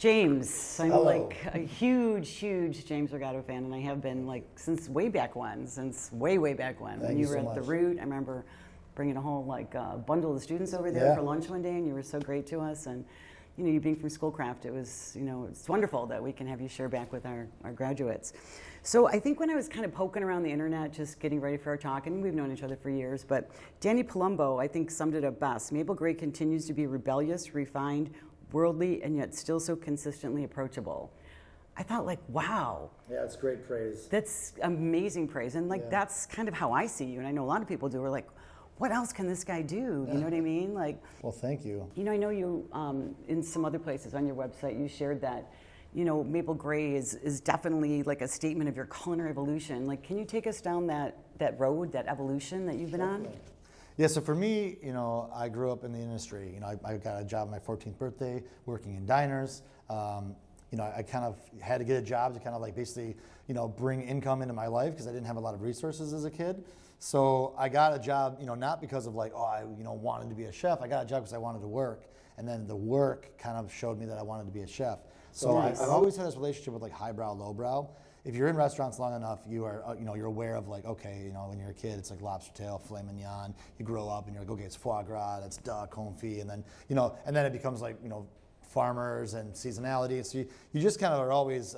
James. I'm Hello. like a huge James Rigato fan, and I have been like since way back when, way back when. Thank When you you were so at the much. Root, I remember bringing a whole bundle of students over there Yeah. for lunch one day, and you were so great to us. And you being from Schoolcraft, it was it's wonderful that we can have you share back with our graduates. So I think when I was kind of poking around the internet, just getting ready for our talk, and we've known each other for years, but Danny Palumbo, I think, summed it up best. Mabel Gray continues to be rebellious, refined, worldly, and yet still so consistently approachable. I thought, wow, Yeah, it's great praise. that's amazing praise. And Yeah. that's kind of how I see you. And I know a lot of people do. Are like, what else can this guy do? You know what I mean? Well, thank you. I know you, in some other places on your website, you shared that, Maple Gray is definitely like a statement of your culinary evolution. Can you take us down that road, that evolution that you've been on? Yeah, so for me, I grew up in the industry. I got a job on my 14th birthday working in diners. I kind of had to get a job to kind of basically, bring income into my life because I didn't have a lot of resources as a kid. So I got a job, not because of I wanted to be a chef. I got a job because I wanted to work. And then the work kind of showed me that I wanted to be a chef. So Nice. I've always had this relationship with highbrow, lowbrow. If you're in restaurants long enough, you are, you're aware of okay, when you're a kid, it's lobster tail, filet mignon. You grow up and you're okay, it's foie gras, that's duck, confit, and then, and then it becomes farmers and seasonality. So you just kind of are always,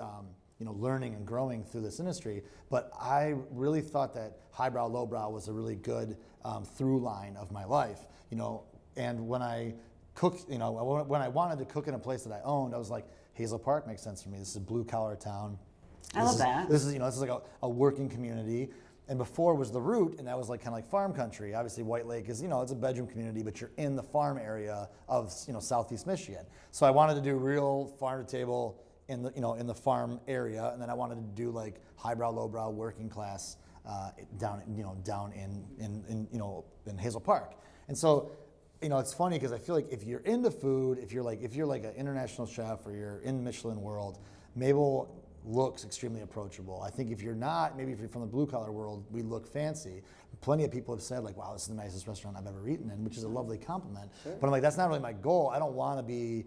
learning and growing through this industry. But I really thought that highbrow, lowbrow was a really good through line of my life, and when I cooked, when I wanted to cook in a place that I owned, I was like, Hazel Park makes sense for me. This is a blue collar town. I love that. This is a working community. And before was the Root, and that was kind of farm country. Obviously, White Lake is, it's a bedroom community, but you're in the farm area of, Southeast Michigan. So I wanted to do real farm to table in the, in the farm area, and then I wanted to do highbrow, lowbrow, working class down in Hazel Park. And so, it's funny because I feel like if you're into food, if you're an international chef or you're in Michelin world, Mabel looks extremely approachable. I think if you're not, maybe if you're from the blue collar world, we look fancy. Plenty of people have said wow, this is the nicest restaurant I've ever eaten in, which is a lovely compliment. Sure. But I'm that's not really my goal. I don't want to be,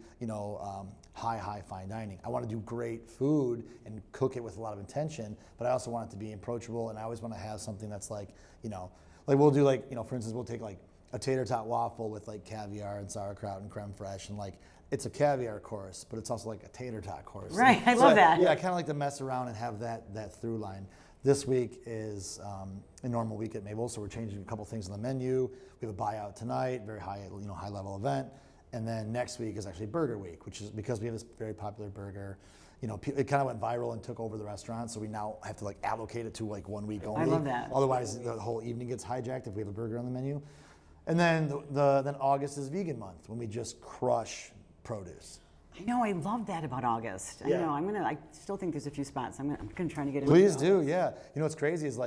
high fine dining. I want to do great food and cook it with a lot of intention, but I also want it to be approachable, and I always want to have something that's we'll do for instance, we'll take a tater tot waffle with caviar and sauerkraut and creme fraiche, and it's a caviar course, but it's also a tater tot course. Right, I love that. Yeah, I kind of like to mess around and have that through line. This week is a normal week at Mabel, so we're changing a couple things on the menu. We have a buyout tonight, very high level event, and then next week is actually Burger Week, which is because we have this very popular burger. It kind of went viral and took over the restaurant, so we now have to allocate it to 1 week only. I love that. Otherwise, the whole evening gets hijacked if we have a burger on the menu. And then then August is Vegan Month, when we just crush produce. I know, I love that about August. Yeah. I know, I still think there's a few spots. I'm gonna try to get in. Please do, yeah. What's crazy is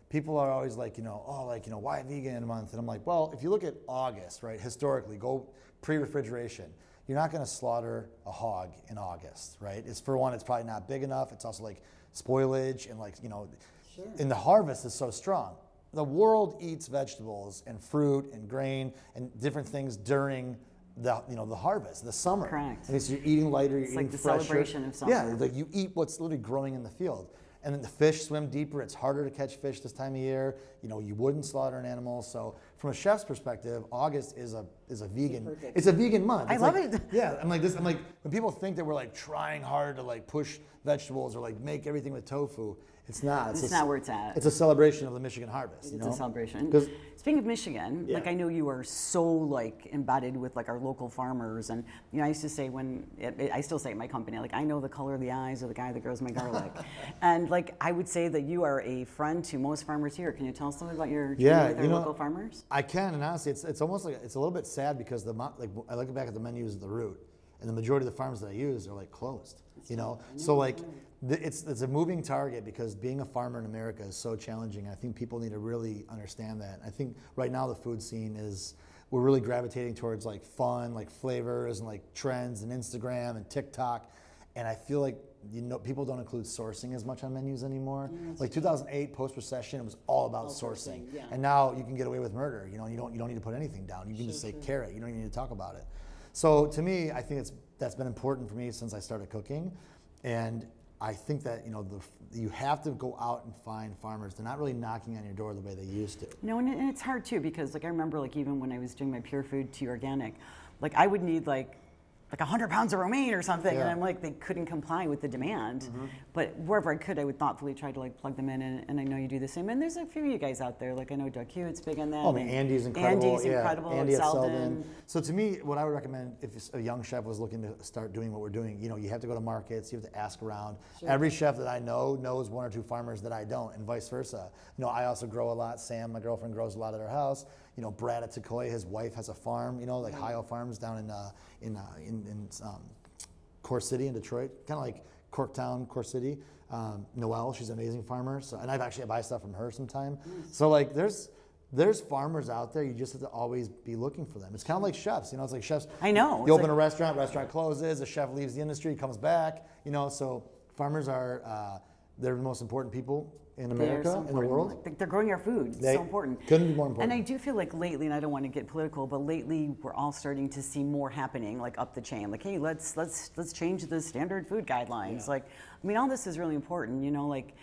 people are always why Vegan Month? And I'm well, if you look at August, right, historically, go pre-refrigeration, you're not gonna slaughter a hog in August, right? It's for one, it's probably not big enough. It's also spoilage and Sure. And the harvest is so strong. The world eats vegetables and fruit and grain and different things during the harvest, the summer. Correct. And so you're eating lighter, you're eating the fresher. celebration of summer. Yeah, you eat what's literally growing in the field. And then the fish swim deeper. It's harder to catch fish this time of year. You wouldn't slaughter an animal. So from a chef's perspective, August is a vegan. It's a vegan month. I love it. Yeah, I'm when people think that we're trying hard to push vegetables or make everything with tofu. It's not. It's not where it's at. It's a celebration of the Michigan harvest. It's a celebration. 'Cause- Speaking of Michigan, Yeah. I know you are so embedded with our local farmers, and I used to say I still say at my company, I know the color of the eyes of the guy that grows my garlic, and I would say that you are a friend to most farmers here. Can you tell us something about your journey with our local farmers? I can, and honestly, it's almost it's a little bit sad because I look back at the menus of the Root, and the majority of the farms that I use are closed. So it's a moving target because being a farmer in America is so challenging. I think people need to really understand that. I think right now the food scene we're really gravitating towards fun, flavors and trends and Instagram and TikTok, and I feel people don't include sourcing as much on menus anymore. 2008 post-recession, it was all about sourcing. Yeah. And now you can get away with murder. You don't need to put anything down. You can just say carrot. You don't even need to talk about it. So to me, I think that's been important for me since I started cooking, and I think that you have to go out and find farmers. They're not really knocking on your door the way they used to. No, and it's hard too, because like I remember like even when I was doing my pure food to organic, like I would need like 100 pounds of romaine or something, and I'm like, they couldn't comply with the demand. But wherever I could, I would thoughtfully try to like plug them in, and I know you do the same. And there's a few of you guys out there, like I know Doug Hewitt's big on that. Oh, I mean, Andy's incredible. Andy's incredible. Andy at Selden. Selden. So to me, what I would recommend if a young chef was looking to start doing what we're doing, you have to go to markets, you have to ask around. Sure. Every chef that I know knows one or two farmers that I don't, and vice versa. I also grow a lot. Sam, my girlfriend, grows a lot at her house. Brad at Sequoia, his wife has a farm, like Hio Farms down in Core City in Detroit, kind of like Corktown, Core City. Noelle, she's an amazing farmer. So, and I buy stuff from her sometime. So like there's farmers out there. You just have to always be looking for them. It's kind of like chefs. It's like chefs. I know. You open a restaurant closes, a chef leaves the industry, comes back. So farmers are they're the most important people in America, in the world. They're growing our food. It's so important. Couldn't be more important. And I do feel like lately, and I don't want to get political, but lately we're all starting to see more happening, like up the chain. Like, hey, let's change the standard food guidelines. Yeah. Like, I mean, all this is really important. Like,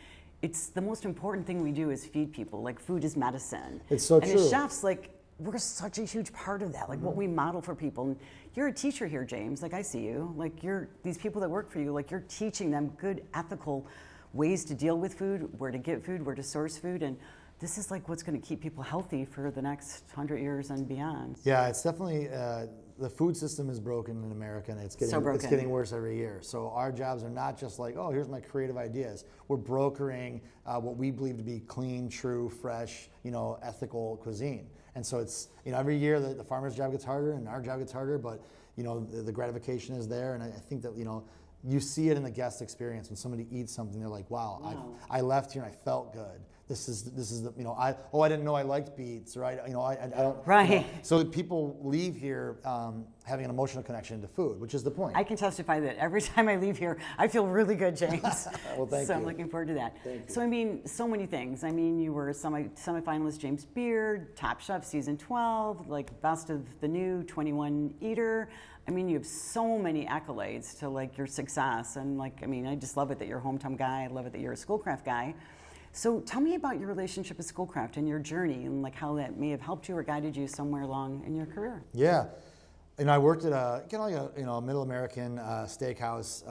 it's the most important thing we do is feed people. Like, food is medicine. It's so true. And as chefs, like, we're such a huge part of that. Like, what we model for people. And you're a teacher here, James. Like, I see you. Like, these people that work for you. Like, you're teaching them good, ethical ways to deal with food, where to get food, where to source food, and this is like what's going to keep people healthy for the next 100 years and beyond. Yeah, it's definitely the food system is broken in America, and it's getting worse every year. So our jobs are not just like, oh, here's my creative ideas. We're brokering what we believe to be clean, true, fresh, ethical cuisine. And so it's every year the farmer's job gets harder and our job gets harder, but the gratification is there, and I think that you see it in the guest experience when somebody eats something. They're like, "Wow, I left here and I felt good. This is the I didn't know I liked beets, or I don't." Right. So people leave here having an emotional connection to food, which is the point. I can testify that every time I leave here, I feel really good, James. Well, thank you. So I'm looking forward to that. Thank you. So I mean, so many things. I mean, you were semifinalist James Beard, Top Chef season 12, like Best of the New 21 Eater. I mean, you have so many accolades to like your success, and I just love it that you're a hometown guy. I love it that you're a Schoolcraft guy. So tell me about your relationship with Schoolcraft and your journey, and like how that may have helped you or guided you somewhere along in your career. Yeah, I worked at a middle American steakhouse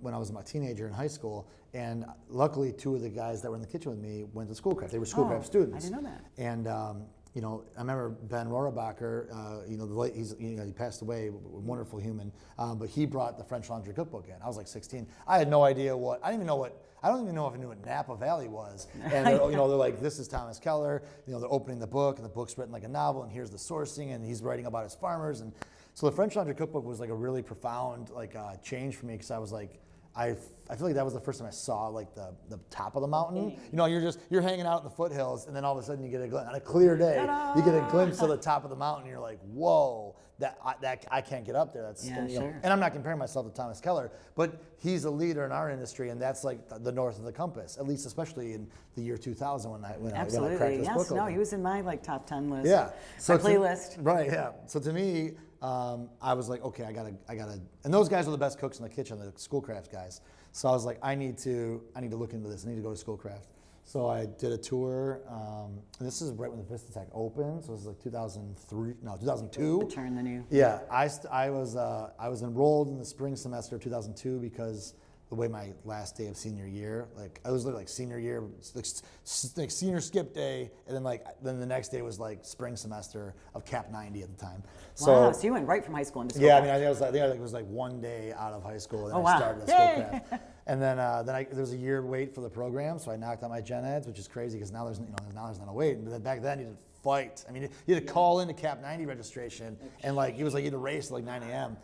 when I was a teenager in high school, and luckily two of the guys that were in the kitchen with me went to Schoolcraft. They were Schoolcraft students. I didn't know that. And I remember Ben Rohrabacher, he passed away, wonderful human, but he brought the French Laundry Cookbook in. I was like 16. I had no idea I don't even know if I knew what Napa Valley was. And they're like, this is Thomas Keller. They're opening the book, and the book's written like a novel, and here's the sourcing, and he's writing about his farmers. And so the French Laundry Cookbook was like a really profound change for me, because I was like, I feel like that was the first time I saw like the top of the mountain. You're hanging out in the foothills, and then all of a sudden you get a glimpse on a clear day. Ta-da! You get a glimpse of the top of the mountain. And you're like, whoa, that I can't get up there. That's sure. And I'm not comparing myself to Thomas Keller, but he's a leader in our industry, and that's like the north of the compass, at least especially in the year 2000 when I cracked this book open. He was in my top 10 list. Yeah, so playlist. Right. Yeah. So to me, I was like, okay, I gotta, and those guys were the best cooks in the kitchen, the Schoolcraft guys. So I was like, I need to look into this. I need to go to Schoolcraft. So I did a tour, and this is right when the Vistatech opened. So it was like 2002. Turn the new. Yeah, I was enrolled in the spring semester of 2002 because the way my last day of senior year, like I was like senior year, like senior skip day, and then the next day was like spring semester of Cap 90 at the time. Wow, so you went right from high school into school. Yeah, I think it was like one day out of high school, and I started at Schoolcraft. And then there was a year wait for the program, so I knocked out my gen eds, which is crazy because now there's not a wait. But back then you had to fight. I mean, you had to call into Cap 90 registration, and you had to race at like 9 a.m.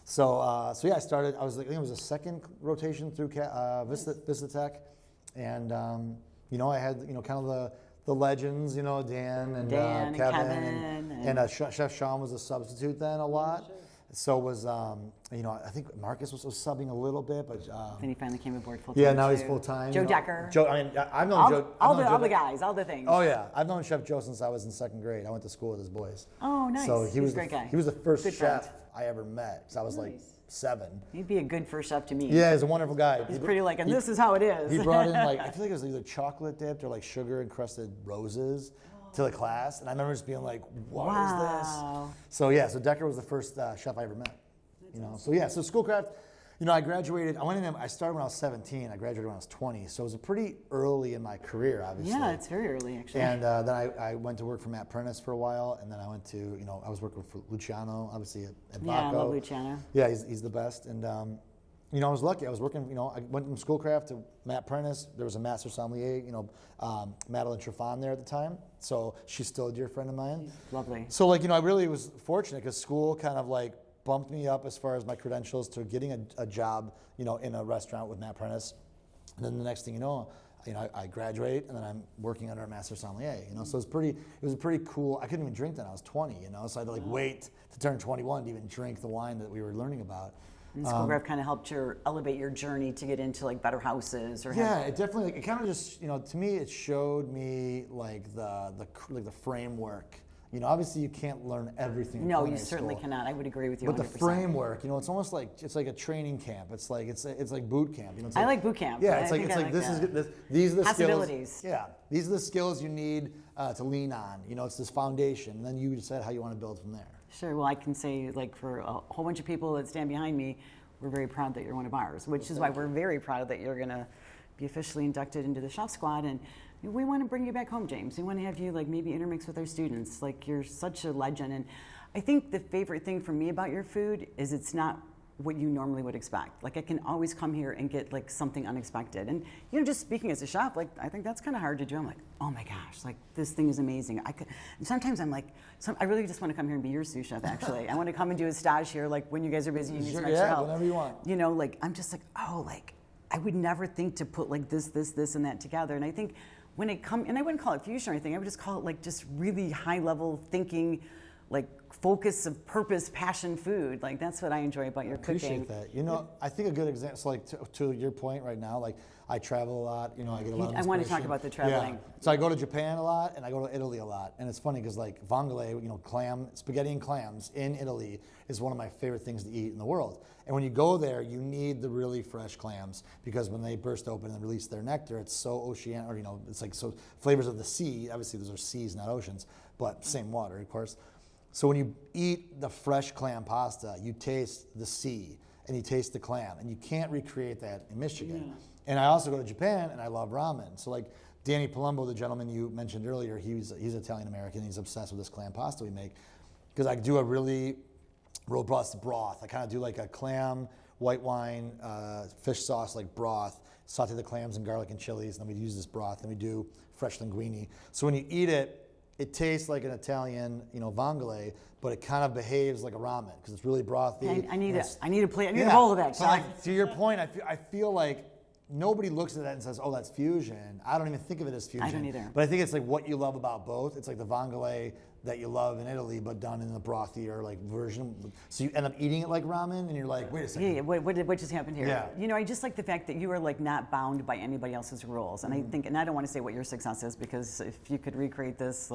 So yeah, I started. I think it was a second rotation through Vistatech, and I had kind of the legends, Dan and Kevin, and Chef Sean was a substitute then a lot. So was, I think Marcus was subbing a little bit, but. Then he finally came aboard full time. Yeah, now he's full time. Joe Decker. Joe, I've known Joe. All the guys, all the things. Oh yeah, I've known Chef Joe since I was in second grade. I went to school with his boys. Oh, nice. So he's a great guy. He was the first Good chef friend. I ever met. Because I was like 7. He'd be a good first chef to meet. Yeah, he's a wonderful guy. He's pretty and this is how it is. He brought in I feel like it was either chocolate dipped or like sugar encrusted roses to the class, and I remember just being like, "What is this?" So Decker was the first chef I ever met. So Schoolcraft. I graduated. I started when I was 17. I graduated when I was 20. So it was pretty early in my career, obviously. Yeah, it's very early actually. And then I went to work for Matt Prentice for a while, and then I went to I was working for Luciano, obviously at Baco. Yeah, I love Luciano. Yeah, he's the best. And I was lucky. I was working. I went from Schoolcraft to Matt Prentice. There was a master sommelier. Madeline Trefan there at the time. So she's still a dear friend of mine. She's lovely. So I really was fortunate because school kind of bumped me up as far as my credentials to getting a job, in a restaurant with Matt Prentice. And then the next thing I graduate and then I'm working under a master sommelier, So it was a pretty cool. I couldn't even drink then. I was 20, so I had to wait to turn 21 to even drink the wine that we were learning about. And Schoolcraft kind of helped elevate your journey to get into better houses or. Yeah, it definitely. It kind of just to me it showed me the framework. Obviously you can't learn everything. No, you certainly cannot. I would agree with you. But 100%. the framework, it's almost like a training camp. It's like boot camp. I like boot camp. Yeah, these are the possibilities. Skills. Yeah, these are the skills you need to lean on. It's this foundation, and then you decide how you want to build from there. Sure. Well, I can say for a whole bunch of people that stand behind me, we're very proud that you're one of ours, which is why we're very proud that you're going to be officially inducted into the Chef Squad. And we want to bring you back home, James. We want to have you maybe intermix with our students. You're such a legend. And I think the favorite thing for me about your food is it's not what you normally would expect. I can always come here and get something unexpected. And just speaking as a chef, I think that's kind of hard to do. I'm like, oh my gosh, this thing is amazing. And sometimes I'm like, I really just want to come here and be your sous chef. Actually, I want to come and do a stage here, when you guys are busy. You need some extra help. Whenever you want. I'm just I would never think to put this, and that together. And I think when it comes, and I wouldn't call it fusion or anything. I would just call it just really high level thinking. Focus of purpose, passion food. That's what I enjoy about your cooking. Appreciate that. I think a good example, to your point right now, I travel a lot, I get a lot of inspiration. I want to talk about the traveling. Yeah. So I go to Japan a lot and I go to Italy a lot. And it's funny because vongole, spaghetti and clams in Italy is one of my favorite things to eat in the world. And when you go there, you need the really fresh clams because when they burst open and release their nectar, it's so oceanic, it's so flavors of the sea. Obviously those are seas, not oceans, but same water, of course. So when you eat the fresh clam pasta, you taste the sea and you taste the clam, and you can't recreate that in Michigan. Yeah. And I also go to Japan and I love ramen. So Danny Palumbo, the gentleman you mentioned earlier, he's Italian American. He's obsessed with this clam pasta we make because I do a really robust broth. I kind of do a clam, white wine, fish sauce broth, saute the clams in garlic and chilies, and then we use this broth, and we do fresh linguine. So when you eat it, it tastes like an Italian, vongole, but it kind of behaves like a ramen because it's really brothy. I need a bowl of that. So to your point, I feel like nobody looks at that and says, "Oh, that's fusion." I don't even think of it as fusion. I don't either. But I think it's what you love about both. It's the vongole that you love in Italy, but done in the brothier version. So you end up eating it like ramen, and you're like, "Wait a second. Yeah, what just happened here?" Yeah. I just like the fact that you are not bound by anybody else's rules. And I think, and I don't want to say what your success is because if you could recreate this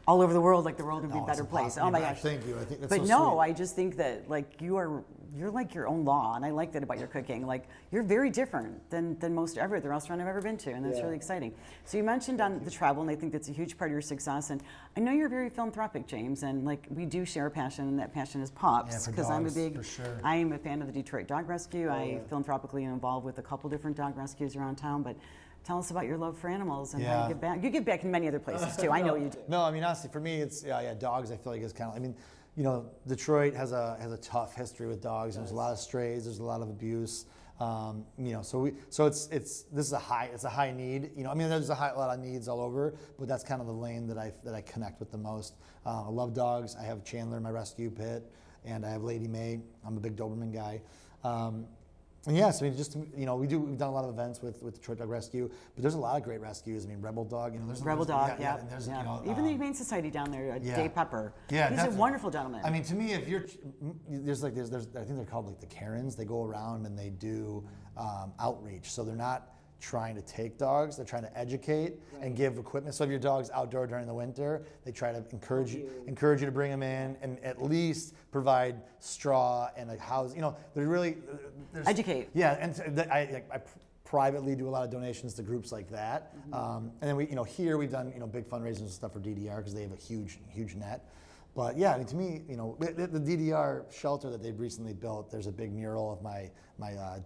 all over the world, the world would be a better place. Oh my gosh! Thank you. I think that's but so no, sweet. I just think that you're your own law, and I like that about your cooking. You're very different than most every other restaurant I've ever been to, and that's really exciting. So you mentioned on the travel, and I think that's a huge part of your success. And I know you're very philanthropic, James, and we do share a passion, and that passion is pups. Because I'm I am a fan of the Detroit Dog Rescue. I philanthropically am involved with a couple different dog rescues around town, but. Tell us about your love for animals and how you give back. You give back in many other places too. I know you do. No, honestly, for me, it's dogs. I feel like is kind of. Detroit has a tough history with dogs. There's a lot of strays. There's a lot of abuse. So this is a high need. There's a lot of needs all over, but that's kind of the lane that I connect with the most. I love dogs. I have Chandler in my rescue pit, and I have Lady May. I'm a big Doberman guy. And yes, I mean, just, we've done a lot of events with Detroit Dog Rescue, but there's a lot of great rescues. I mean, Rebel Dog, Rebel Dog, yeah. And there's, even the Humane Society down there, Dave Pepper. Yeah, he's a wonderful gentleman. I mean, to me, if you're, there's I think they're called like the Karens. They go around and they do outreach. So they're not trying to take dogs, they're trying to educate and give equipment. So if your dog's outdoor during the winter, they try to encourage you to bring them in and at least provide straw and a house. They're really educate. Yeah, and I privately do a lot of donations to groups like that. And then we, here we've done big fundraisers and stuff for DDR because they have a huge net. But yeah, I mean, to me, the DDR shelter that they've recently built, there's a big mural of my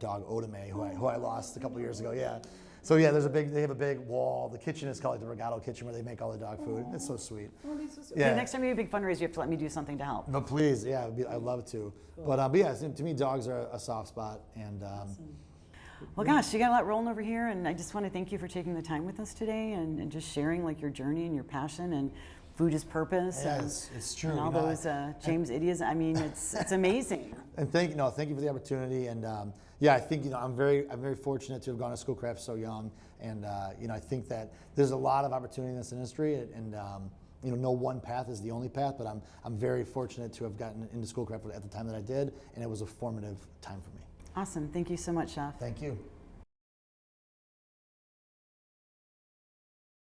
dog Otame, who I lost a couple years ago. Yeah. So yeah, they have a big wall. The kitchen is called like the Rigato kitchen where they make all the dog food. It's so sweet. Yeah. Next time you have a big fundraiser, you have to let me do something to help. No, please. Yeah, I'd love to. Cool. But yeah, to me, dogs are a soft spot. And well, gosh, you got a lot rolling over here, and I just want to thank you for taking the time with us today and just sharing like your journey and your passion and food is purpose. Yeah, it's true. And all those James idiots. I mean, it's amazing. And thank you for the opportunity. And yeah, I think I'm very fortunate to have gone to Schoolcraft so young. And I think that there's a lot of opportunity in this industry. And no one path is the only path. But I'm very fortunate to have gotten into Schoolcraft at the time that I did, and it was a formative time for me. Awesome. Thank you so much, Chef. Thank you.